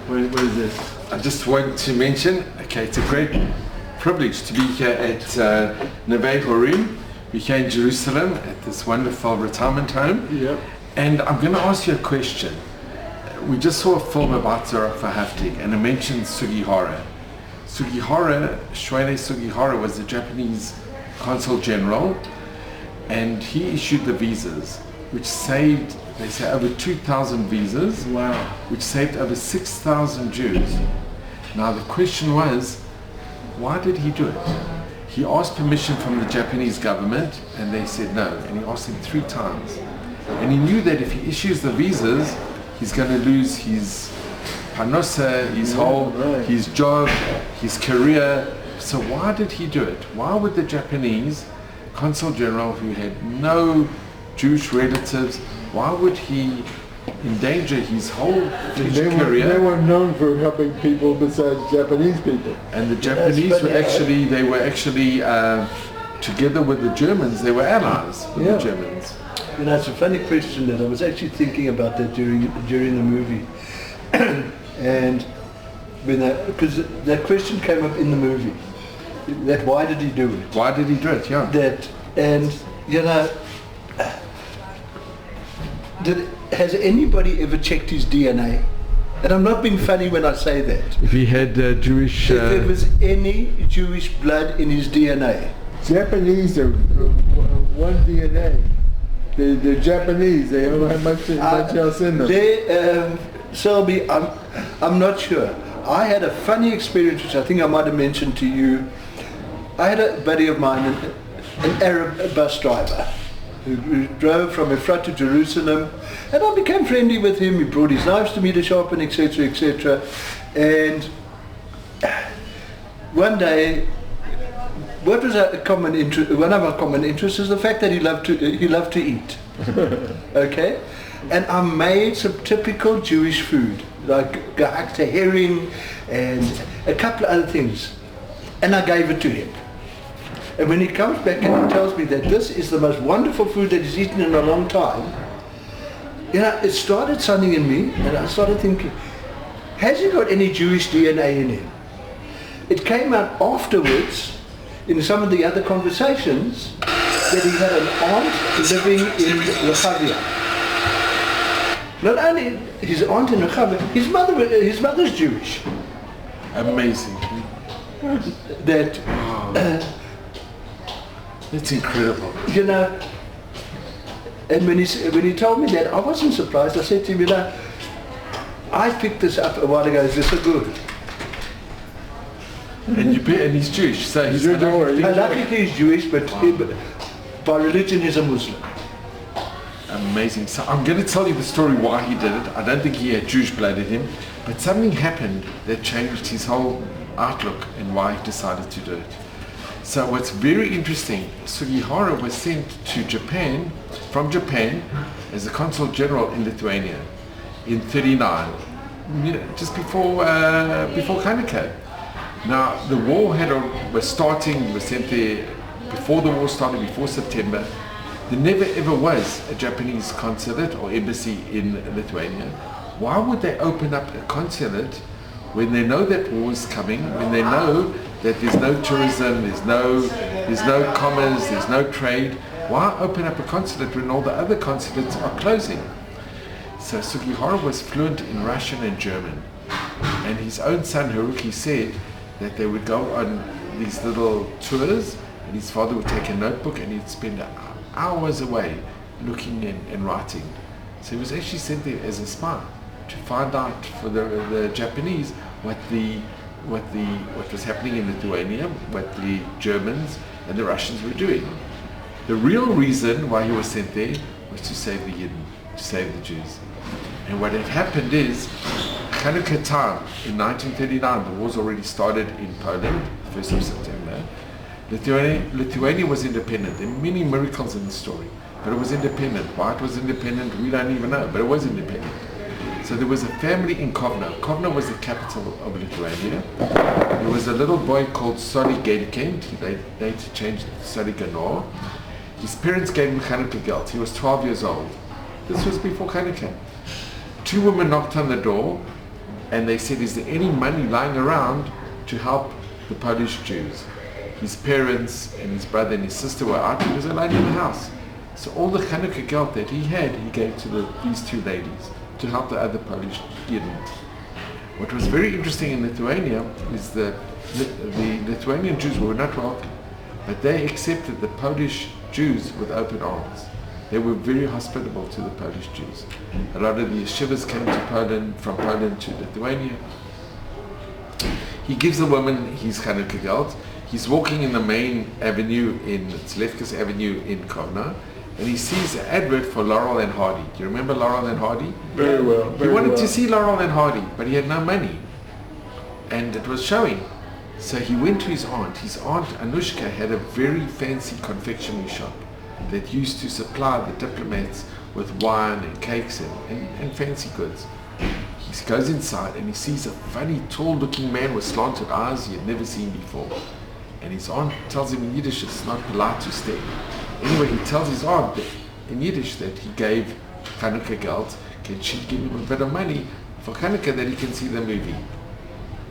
What is this? I just want to mention, okay, it's a great privilege to be here at Neveh Horim. We're here in Jerusalem at this wonderful retirement home. Yep. And I'm going to ask you a question. We just saw a film about Zarafa Haftig and it mentioned Sugihara. Chiune Sugihara was the Japanese consul general, and he issued the visas, which saved, they say, over 2,000 visas. Wow. Which saved over 6,000 Jews. Now the question was, why did he do it? He asked permission from the Japanese government and they said no, and he asked them 3 times. And he knew that if he issues the visas, he's going to lose his parnosa, his job, his career. So why did he do it? Why would the Japanese consul general, who had no Jewish relatives, why would he endanger his whole career? They were known for helping people besides Japanese people. And the Japanese were actually, together with the Germans, they were allies with the Germans. You know, it's a funny question that I was actually thinking about that during the movie. And because that question came up in the movie, that why did he do it? Why did he do it? Yeah. Has anybody ever checked his DNA? And I'm not being funny when I say that. If he had Jewish... If there was any Jewish blood in his DNA. Japanese are one DNA. The Japanese, they don't have much else in them. Selby, I'm not sure. I had a funny experience, which I think I might have mentioned to you. I had a buddy of mine, an Arab bus driver, who drove from Efrat to Jerusalem, and I became friendly with him. He brought his knives to me to sharpen, etc., etc. And one day, what was a common interest? One of our common interests is the fact that he loved to eat. Okay, and I made some typical Jewish food, like gehackte herring and a couple of other things, and I gave it to him. And when he comes back and he tells me that this is the most wonderful food that he's eaten in a long time, you know, it started something in me, and I started thinking, has he got any Jewish DNA in him? It came out afterwards in some of the other conversations that he had an aunt living in Rehavia. Not only his aunt in Rehavia, his mother's Jewish. Amazing. It's incredible. You know, and when he told me that, I wasn't surprised. I said to him, you know, I picked this up a while ago. Is this a good? And he's Jewish, so he's luckily he's Jewish, but by religion he's a Muslim. Amazing. So I'm going to tell you the story why he did it. I don't think he had Jewish blood in him, but something happened that changed his whole outlook and why he decided to do it. So what's very interesting, Sugihara was sent to Japan, from Japan, as a consul general in Lithuania in '39, just before Hanukkah. Now the war was starting. He was sent there before the war started, before September. There never ever was a Japanese consulate or embassy in Lithuania. Why would they open up a consulate when they know that war is coming, when they know that there's no tourism, there's no commerce, there's no trade? Why open up a consulate when all the other consulates are closing? So Sugihara was fluent in Russian and German, and his own son Haruki said that they would go on these little tours, and his father would take a notebook and he'd spend hours away looking and writing. So he was actually sent there as a spy to find out for the Japanese what was happening in Lithuania, what the Germans and the Russians were doing. The real reason why he was sent there was to save the Yidden, to save the Jews. And what had happened is, Hanukkah time in 1939, the war's already started in Poland, 1st of September. Lithuania was independent. There are many miracles in the story, but it was independent. Why it was independent, we don't even know, but it was independent. So there was a family in Kovno. Kovno was the capital of Lithuania. There was a little boy called Soli Gedekent. They later changed it to Soli Ganor. His parents gave him Hanukkah geld. He was 12 years old. This was before Hanukkah. 2 women knocked on the door. and they said, is there any money lying around to help the Polish Jews? His parents and his brother and his sister were out. He was alone in the house. So all the Hanukkah geld that he had, he gave to these two ladies to help the other Polish Yidden. What was very interesting in Lithuania is that the Lithuanian Jews were not welcome, but they accepted the Polish Jews with open arms. They were very hospitable to the Polish Jews. A lot of the yeshivas came to Poland, from Poland to Lithuania. He gives the woman his Hanukkah geld. He's walking in the main avenue in Tzlefkas Avenue in Kovna, and he sees an advert for Laurel and Hardy. Do you remember Laurel and Hardy? Very well. He wanted to see Laurel and Hardy, but he had no money, and it was showing. So he went to his aunt. His aunt Anushka had a very fancy confectionery shop that used to supply the diplomats with wine and cakes and fancy goods. He goes inside and he sees a funny, tall-looking man with slanted eyes he had never seen before. And his aunt tells him in Yiddish it's not polite to stare. Anyway, he tells his aunt that, in Yiddish that he gave Hanukkah geld, can she give him a bit of money for Hanukkah that he can see the movie.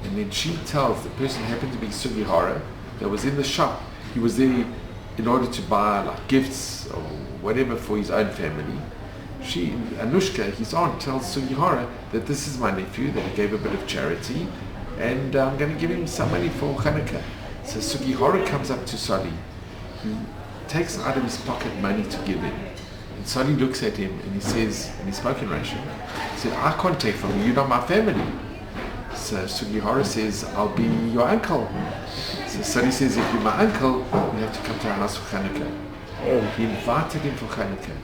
And then she tells the person who happened to be Sugihara that was in the shop, he was there in order to buy like gifts or whatever for his own family. She, Anushka, his aunt, tells Sugihara that this is my nephew, that he gave a bit of charity, and I'm going to give him some money for Hanukkah. So Sugihara comes up to Soli. He takes out of his pocket money to give him. And Soli looks at him and he says, and he spoke in Russian, he said, I can't take from you, you're not my family. So Sugihara says, I'll be your uncle. So Soli says, if you're my uncle, you have to come to our house for Hanukkah. He invited him for Hanukkah.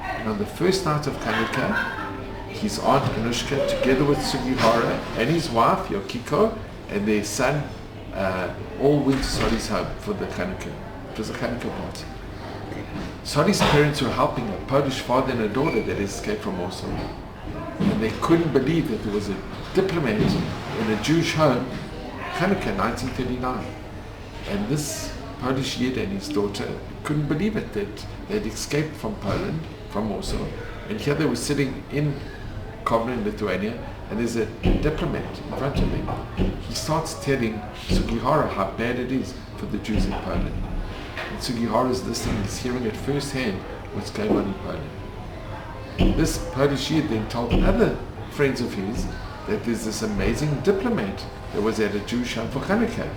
And on the first night of Hanukkah, his aunt Anushka, together with Sugihara and his wife Yokiko and their son, all went to Soli's home for the Hanukkah. It was a Hanukkah party. Soli's parents were helping a Polish father and a daughter that escaped from Warsaw. And they couldn't believe that there was a diplomat in a Jewish home, Hanukkah 1939. And this Polish Yid and his daughter couldn't believe it, that they'd escaped from Poland, from Warsaw, and here they were sitting in Kovna in Lithuania, and there's a diplomat in front of them. He starts telling Sugihara how bad it is for the Jews in Poland. And Sugihara is listening, he's hearing at first hand what's going on in Poland. This Polish Yid then told other friends of his that there's this amazing diplomat that was at a Jewish home for Hanukkah.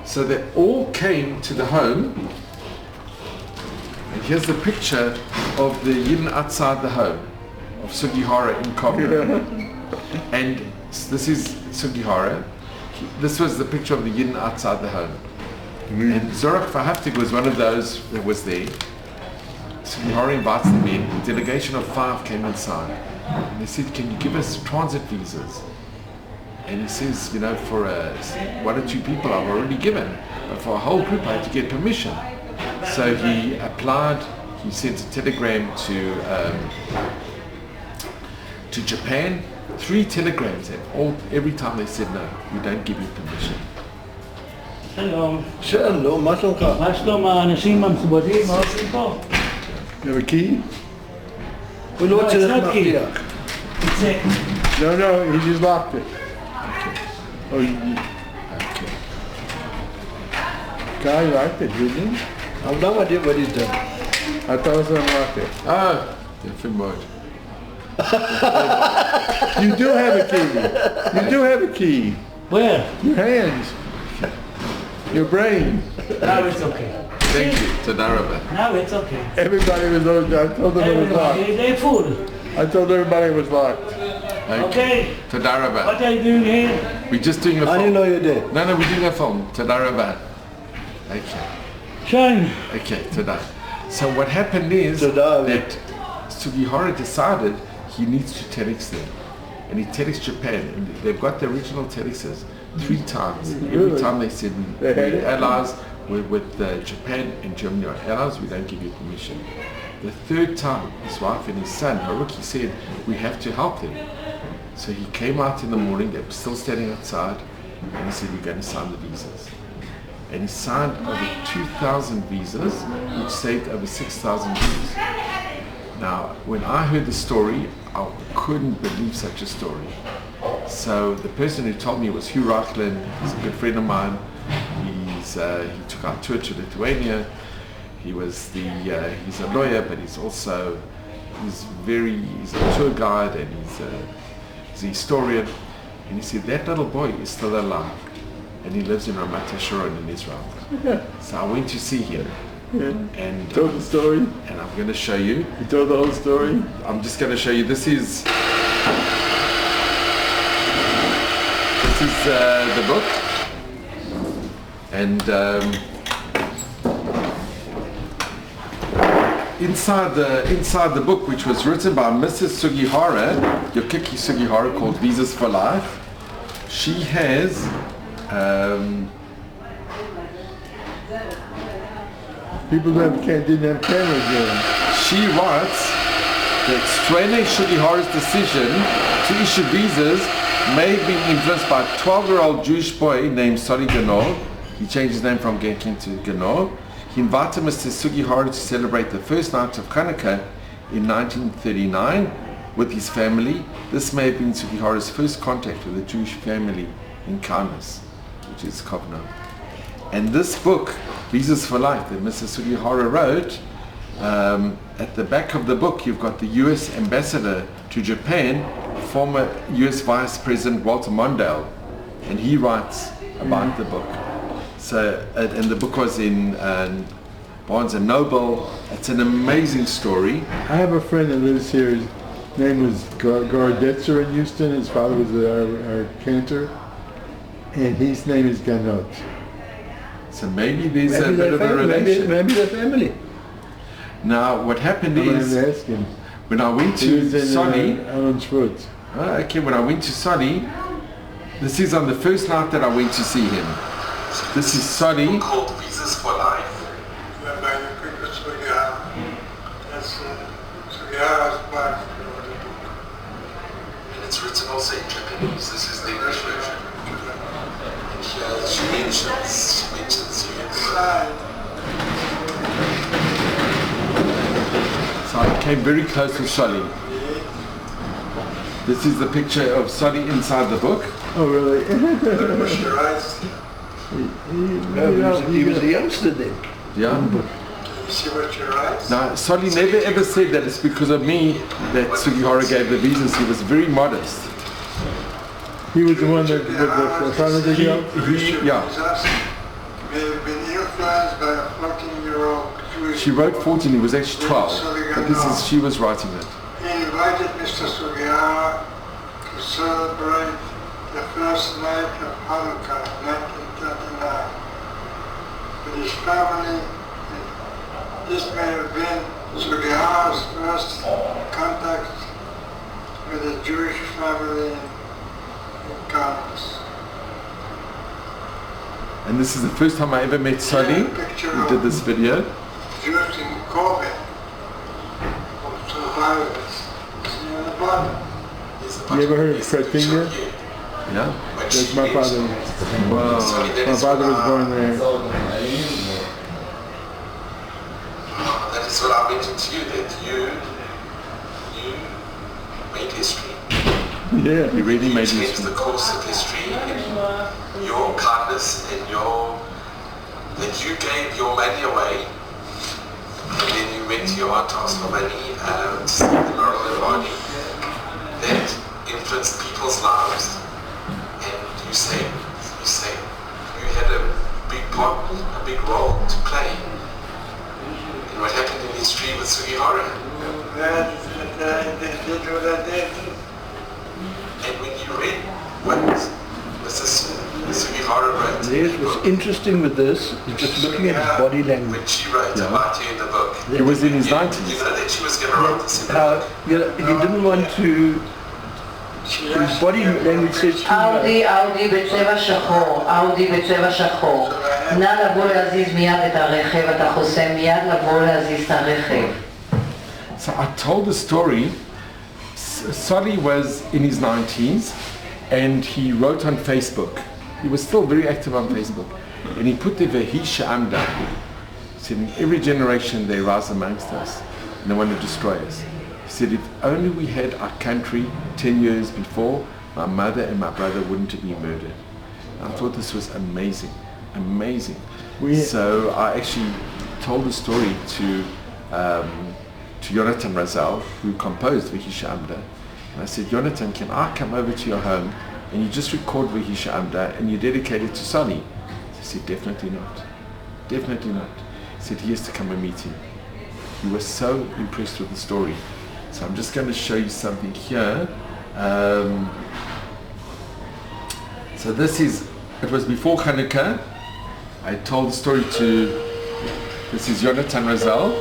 So they all came to the home, and here's the picture of the Yidden outside the home of Sugihara in Kovna. And this is Sugihara. This was the picture of the Yidden outside the home. And Zorak Verhaftig was one of those that was there. Sugihara invites them in. A delegation of 5 came inside. And they said, can you give us transit visas? And he says, you know, for 1 or 2 people I've already given, but for a whole group I had to get permission. So he applied, he sent a telegram to Japan, 3 telegrams, and every time they said, no, we don't give you permission. שלום. שלום, מה שלומך? מה שלום האנשים המכובדים? מה עושים פה? You have a key? הוא לא it's צריך not key. מפתח. It's a... No, he just locked it. Oh, Okay. Guy locked it, didn't he? I have no idea what he's done. I thought it was unlocked it. Oh, different mode. You do have a key. You do have a key. Where? Your hands. Your brain. Now it's okay. Thank you, Tadaraba. Now it's okay. Everybody was I told them it was Everybody, locked. they're full. I told everybody it was locked. Okay. What Tadaraba. are you doing here? We're just doing a I film. didn't know you did. No, we're doing a film. Tadaraba. Okay. Shine. Okay, Tada. So what happened is Tada. that Sugihara decided he needs to telex them. And he telex Japan, and they've got the original telexes 3 times. Every Really? time they said, They had we're it? allies with Japan and Germany are allies, we don't give you permission. The 3rd time, his wife and his son, Haruki, said, we have to help them. So he came out in the morning, they were still standing outside, and he said, we're going to sign the visas. And he signed over 2,000 visas, which saved over 6,000 Jews. Now, when I heard the story, I couldn't believe such a story. So the person who told me was Hugh Reichlin. He's a good friend of mine. He took our tour to Lithuania. He's a lawyer, but he's a tour guide, and he's a historian. And he said that little boy is still alive, and he lives in Ramat HaSharon in Israel. So I went to see him. And told the story. And I'm going to show you. You told the whole story. I'm just going to show you. This is the book, and inside the book, which was written by Mrs. Sugihara, Yokiki Sugihara, called Visas for Life, she has people didn't have cameras then. She writes that Chiune Sugihara's decision to issue visas may have been influenced by a 12-year-old Jewish boy named Sari Ganor. He changed his name from Genkin to Ganor. He invited Mr. Sugihara to celebrate the first night of Hanukkah in 1939 with his family. This may have been Sugihara's first contact with a Jewish family in Kaunas, which is Kovno. And this book, Visas for Life, that Mr. Sugihara wrote, at the back of the book you've got the US ambassador to Japan, former US Vice President Walter Mondale, and he writes about the book. So, and the book was in Barnes and Noble. It's an amazing story. I have a friend that lives here. His name was Gardetzer in Houston. His father was our cantor, and his name is Ganot. So maybe there's a bit of a relation. Maybe they're family. Now, what happened is, ask him. When I went to Sonny, when I went to Sonny, this is on the first night that I went to see him. This is Sonny. Called Visas for Life. And it's written also in Japanese. This is the English version. And she mentions you. So I came very close to Sonny. This is the picture of Sonny inside the book. Oh, really? He was a youngster then. Yeah. See what your eyes? Now, Sonny never ever said that it's because of me that Sugihara gave the visas. He was very modest. He was the one that with the front of the job? Yeah. May have been influenced by a 14-year-old Jewish. She wrote 14, he was actually 12. But she was writing it. He invited Mr. Sugihara to celebrate the first night of Hanukkah, 1939. With his family, this may have been Sugihara's first contact with a Jewish family in Kaunas. And this is the first time I ever met Sonny. We did this video. Jews in Kobe, survivors. See on the bottom. You ever heard of Fred Finger? Yeah. That's my father. Wow. My father was born there. That is what I mentioned to you, that you made history. Yeah. He really made Changed history. the course of history in your kindness and that you gave your money away, and then you went to your aunt to ask for money to see the Laurel and Barney. That influenced people's lives, and you say you had a big part, a big role to play in what happened in history with Sugihara. And when you read what Mrs. Sugihara wrote, Yes, what's interesting with this is just looking at his body language. when she wrote about you in the book, He was in his you 90s. know that she was going to write this in the How book. he didn't want to. His body language says too much. אאודי בצבע שחור, אאודי בצבע שחור. נא לבוא להזיז מיד את הרכב, אתה חוסם מיד לבוא להזיז את הרכב. So I told the story. Sonny was in his 90s and he wrote on Facebook. He was still very active on Facebook. And he put the Vehi Sha'am down. He said, in every generation they rise amongst us and they want to destroy us. He said, if only we had our country 10 years before, my mother and my brother wouldn't have been murdered. I thought this was amazing, amazing. So I actually told the story to Jonathan Razal, who composed Vihisha Amda. And I said, Jonathan, can I come over to your home and you just record Vihisha Amda and you dedicate it to Sonny? He said, definitely not. Definitely not. He said, he has to come and meet him. He was so impressed with the story. So I'm just going to show you something here. So this it was before Hanukkah. I told the story this is Jonathan Razal.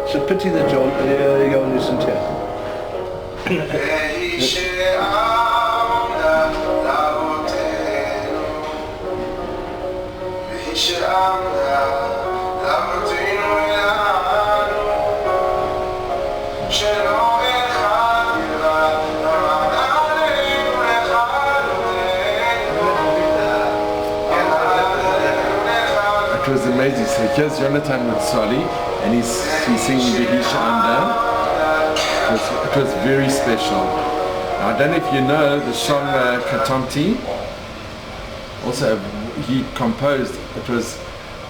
It's a pity that John isn't here. It was amazing. So here's Jonathan with Soli, and he's singing Vihisha Amda. It was very special. Now, I don't know if you know the song Katomti. Also, he composed.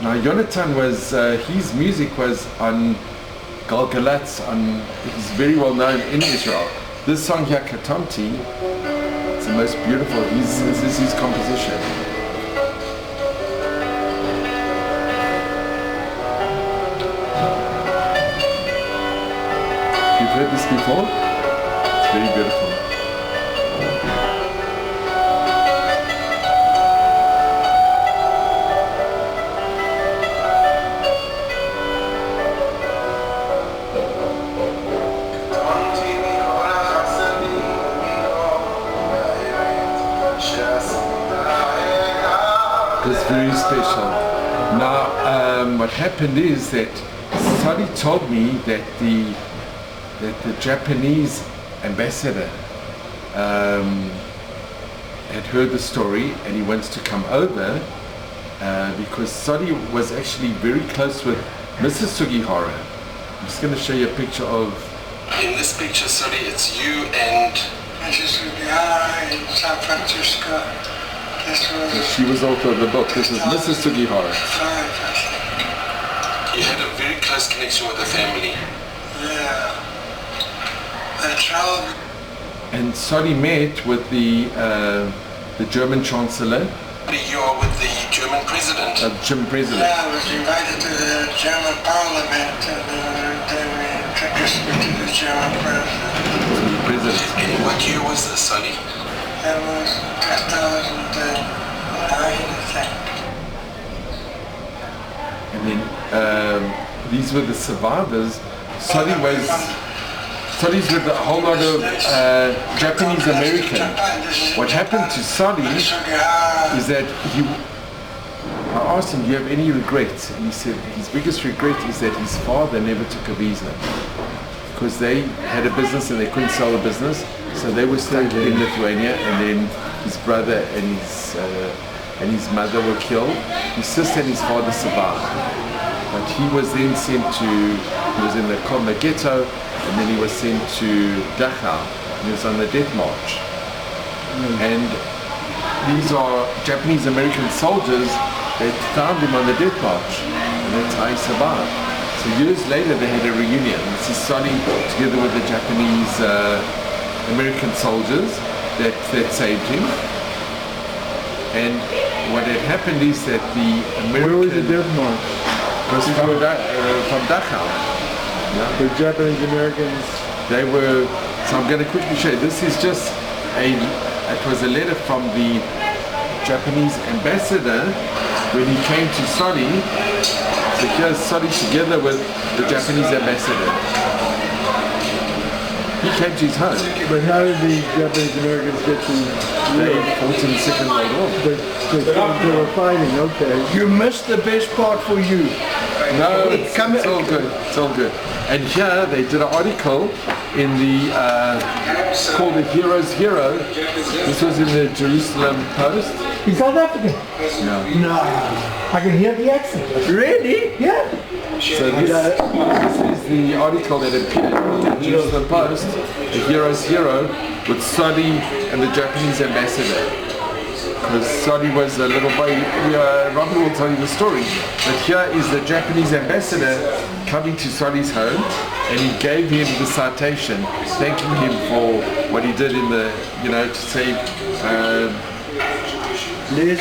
Now Jonathan was his music was on Galgalatz. He's very well known in Israel. This song here, Katomti, it's the most beautiful. This is his composition. You've heard this before? It's very beautiful. It's very special. Now, what happened is that Sadi told me that the Japanese ambassador had heard the story and he wants to come over because Sadi was actually very close with Mrs. Sugihara. I'm just going to show you a picture of... In this picture, Sadi, it's you and... Mrs. Sugihara in San Francisco. She was also the book. This is Mrs. Sugihara. You had a very close connection with the family. Yeah. That's all. And Sadi met with the German Chancellor. You are with the German president. German president. Yeah, I was invited to the German parliament and then we introduced me to the German president. And what year was this, Sadi? That was 2009, I think. And then these were the survivors. Sadi's with a whole lot of Japanese American. What happened to Sadi is that I asked him, do you have any regrets? And he said his biggest regret is that his father never took a visa because they had a business and they couldn't sell the business, so they were stuck in Lithuania, and then his brother and his mother were killed. His sister and his father survived, but he was then sent he was in the Kolna ghetto, and then he was sent to Dachau, and he was on the death march. And these are Japanese American soldiers that found him on the death march, and that's how he survived. So years later they had a reunion. This is Sadi together with the Japanese American soldiers that saved him. And what had happened is that the American... Where was the death march? Was from Dachau. Yeah. The Japanese Americans. They were, so I'm going to quickly show you. This is just it was a letter from the Japanese ambassador when he came to Sadi. So here's Sadi together with the Japanese ambassador. He came to his home. But how did the Japanese Americans get to They fought in the Second World War. They were fighting, okay. You missed the best part for you. No, it's all good. It's all good. And here they did an article in the called "The Hero's Hero." This was in the Jerusalem Post. He's South African. Yeah. No. I can hear the accent. Really? Yeah. So this is the article that appeared in the Jerusalem Post, "The Hero's Hero," with Sodi and the Japanese ambassador. Because Sodi was a little boy. Robert will tell you the story. But here is the Japanese ambassador coming to Sodi's home, and he gave him the citation, thanking him for what he did in the, to save. Liz,